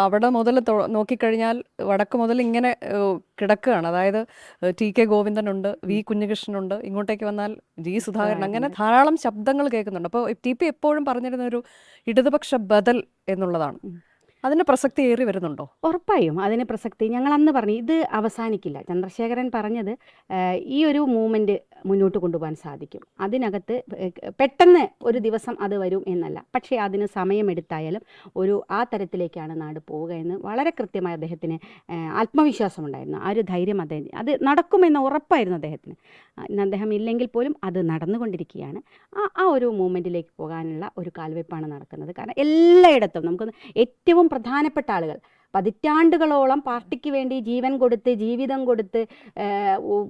അവിടെ മുതൽ നോക്കിക്കഴിഞ്ഞാൽ വടക്ക് മുതൽ ഇങ്ങനെ കിടക്കുകയാണ്. അതായത് ടി.കെ. ഗോവിന്ദനുണ്ട്, വി. കുഞ്ഞികൃഷ്ണനുണ്ട്, ഇങ്ങോട്ടേക്ക് വന്നാൽ ജി. സുധാകരൻ, അങ്ങനെ ധാരാളം ശബ്ദങ്ങൾ കേൾക്കുന്നുണ്ട്. അപ്പോൾ ടി.പി. എപ്പോഴും പറഞ്ഞിരുന്ന ഒരു ഇടതുപക്ഷ ബദൽ എന്നുള്ളതാണ്. അതിന് പ്രസക്തി ഏറി വരുന്നുണ്ടോ? ഉറപ്പായും അതിന് പ്രസക്തി. ഞങ്ങൾ അന്ന് പറഞ്ഞു ഇത് അവസാനിക്കില്ല. ചന്ദ്രശേഖരൻ പറഞ്ഞത് ഈ ഒരു മൂവ്മെൻറ്റ് മുന്നോട്ട് കൊണ്ടുപോകാൻ സാധിക്കും. അതിനകത്ത് പെട്ടെന്ന് ഒരു ദിവസം അത് വരും എന്നല്ല, പക്ഷേ അതിന് സമയമെടുത്തായാലും ആ തരത്തിലേക്കാണ് നാട് പോവുക എന്ന് വളരെ കൃത്യമായി അദ്ദേഹത്തിന് ആത്മവിശ്വാസമുണ്ടായിരുന്നു. ആ ഒരു ധൈര്യം അത് നടക്കുമെന്ന് ഉറപ്പായിരുന്നു അദ്ദേഹത്തിന്. ഇന്ന് അദ്ദേഹം ഇല്ലെങ്കിൽ പോലും അത് നടന്നുകൊണ്ടിരിക്കുകയാണ്. ആ ഒരു മൂവ്മെൻറ്റിലേക്ക് പോകാനുള്ള ഒരു കാൽവെപ്പാണ് നടക്കുന്നത്. കാരണം എല്ലായിടത്തും നമുക്ക് ഏറ്റവും പ്രധാനപ്പെട്ട ആളുകൾ പതിറ്റാണ്ടുകളോളം പാർട്ടിക്ക് വേണ്ടി ജീവൻ കൊടുത്ത് ജീവിതം കൊടുത്ത്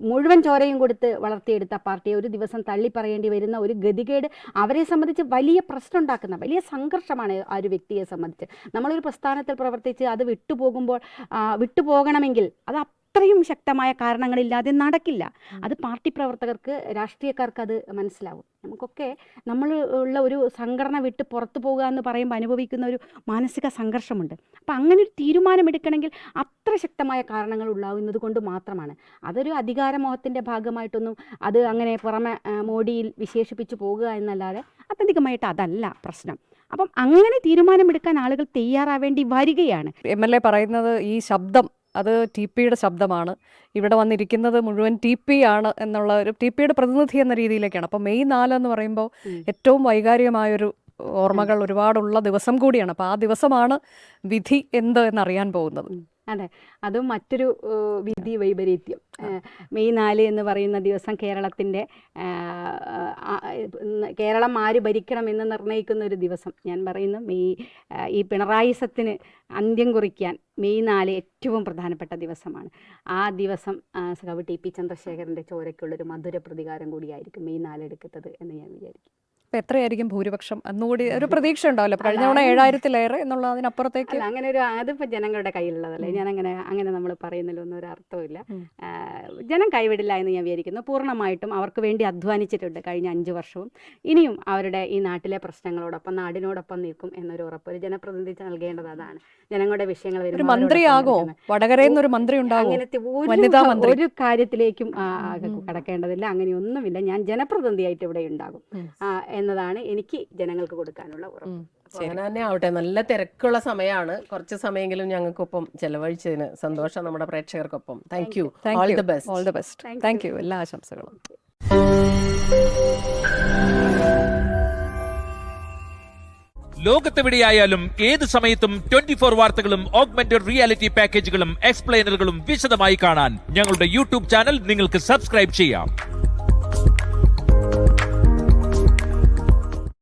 മുഴുവൻ ചോരയും കൊടുത്ത് വളർത്തിയെടുത്ത പാർട്ടിയെ ഒരു ദിവസം തള്ളി പറയേണ്ടി വരുന്ന ഒരു ഗതികേട് അവരെ സംബന്ധിച്ച് വലിയ പ്രശ്നം ഉണ്ടാക്കുന്ന വലിയ സംഘർഷമാണ് ആ ഒരു വ്യക്തിയെ സംബന്ധിച്ച്. നമ്മളൊരു പ്രസ്ഥാനത്തിൽ പ്രവർത്തിച്ച് അത് വിട്ടുപോകണമെങ്കിൽ അത് അത്രയും ശക്തമായ കാരണങ്ങളില്ലാതെ നടക്കില്ല. അത് പാർട്ടി പ്രവർത്തകർക്ക് രാഷ്ട്രീയക്കാർക്ക് അത് മനസ്സിലാവും. നമുക്കൊക്കെ നമ്മൾ ഉള്ള ഒരു സംഘടന വിട്ട് പുറത്തു പോകുക എന്ന് പറയുമ്പോൾ അനുഭവിക്കുന്ന ഒരു മാനസിക സംഘർഷമുണ്ട്. അപ്പം അങ്ങനെ ഒരു തീരുമാനമെടുക്കണമെങ്കിൽ അത്ര ശക്തമായ കാരണങ്ങൾ ഉണ്ടാകുന്നത് കൊണ്ട് മാത്രമാണ്. അതൊരു അധികാരമോഹത്തിൻ്റെ ഭാഗമായിട്ടൊന്നും അത് അങ്ങനെ പുറമെ മോഡിയിൽ വിശേഷിപ്പിച്ച് പോകുക എന്നല്ലാതെ ആത്യന്തികമായിട്ട് അതല്ല പ്രശ്നം. അപ്പം അങ്ങനെ തീരുമാനമെടുക്കാൻ ആളുകൾ തയ്യാറാവേണ്ടി വരികയാണ്. MLA പറയുന്നത് ഈ ശബ്ദം അത് ടി.പിയുടെ ശബ്ദമാണ്, ഇവിടെ വന്നിരിക്കുന്നത് മുഴുവൻ ടി.പി ആണ് എന്നുള്ള ഒരു ടി.പിയുടെ പ്രതിനിധി എന്ന രീതിയിലേക്കാണ്. അപ്പോൾ മെയ് 4 എന്ന് പറയുമ്പോൾ ഏറ്റവും വൈകാരികമായൊരു ഓർമ്മകൾ ഒരുപാടുള്ള ദിവസം കൂടിയാണ്. അപ്പോൾ ആ ദിവസമാണ് വിധി എന്ത് എന്നറിയാൻ പോകുന്നത്. അതെ, അതും മറ്റൊരു വിധി വൈപരീത്യം. മെയ് 4 എന്ന് പറയുന്ന ദിവസം കേരളം ആര് ഭരിക്കണമെന്ന് നിർണ്ണയിക്കുന്ന ഒരു ദിവസം. ഞാൻ പറയുന്നു ഈ പിണറായിസത്തിന് അന്ത്യം കുറിക്കാൻ മെയ് 4 ഏറ്റവും പ്രധാനപ്പെട്ട ദിവസമാണ്. ആ ദിവസം സഖാവ് ടി.പി. ചന്ദ്രശേഖരൻ്റെ ചോരയ്ക്കുള്ളൊരു മധുര പ്രതികാരം കൂടിയായിരിക്കും മെയ് 4 എടുക്കുന്നത് എന്ന് ഞാൻ വിചാരിക്കും. എത്രയായിരിക്കും ഭൂരിപക്ഷം എന്നുകൂടി ഒരു പ്രതീക്ഷ ഉണ്ടാവില്ല. കഴിഞ്ഞ തവണ 7000-ലേറെ എന്നുള്ള അതിനപ്പുറത്തേക്ക് അങ്ങനെ ഒരു അതിപ്പോൾ ജനങ്ങളുടെ കയ്യിലുള്ളതല്ലേ. ഞാൻ അങ്ങനെ നമ്മൾ പറയുന്നതിലൊന്നും ഒരു അർത്ഥമില്ല. ജനം കൈവിടില്ല എന്ന് ഞാൻ വിചാരിക്കുന്നു. പൂർണ്ണമായിട്ടും അവർക്ക് വേണ്ടി അധ്വാനിച്ചിട്ടുണ്ട് കഴിഞ്ഞ 5 വർഷവും. ഇനിയും അവരുടെ ഈ നാട്ടിലെ പ്രശ്നങ്ങളോടൊപ്പം നാടിനോടൊപ്പം നിൽക്കും എന്നൊരു ഉറപ്പ് ഒരു ജനപ്രതിനിധി നൽകേണ്ടത്. അതാണ് ജനങ്ങളുടെ വിഷയങ്ങൾ വരുമ്പോൾ മന്ത്രിയാകോ, വടകരയിൽ നിന്നൊരു മന്ത്രി ഉണ്ടാകും, അങ്ങനത്തെ ഒരു കാര്യത്തിലേക്കും കടക്കേണ്ടതില്ല. അങ്ങനെയൊന്നുമില്ല. ഞാൻ ജനപ്രതിനിധിയായിട്ട് ഇവിടെ ഉണ്ടാകും എന്നതാണ് എനിക്ക് ജനങ്ങൾക്ക് കൊടുക്കാനുള്ള ഉറപ്പ്. അങ്ങനെ തന്നെ ആവട്ടെ. നല്ല തിരക്കുള്ള സമയമാണ്. കുറച്ച് സമയമെങ്കിലും ഞങ്ങൾക്കൊപ്പം ചെലവഴിച്ചതിന് സന്തോഷം. നമ്മുടെ പ്രേക്ഷകർക്കൊപ്പം thank you. All the best. Thank you. എല്ലാ ആശംസകളും. ലോകത്തെവിടെയായാലും ഏത് സമയത്തും 24 വാർത്തകളും ഓഗ്മെന്റഡ് റിയാലിറ്റി പാക്കേജുകളും എക്സ്പ്ലെയിനറുകളും വിശദമായി കാണാൻ ഞങ്ങളുടെ യൂട്യൂബ് ചാനൽ നിങ്ങൾക്ക് സബ്സ്ക്രൈബ് ചെയ്യാം.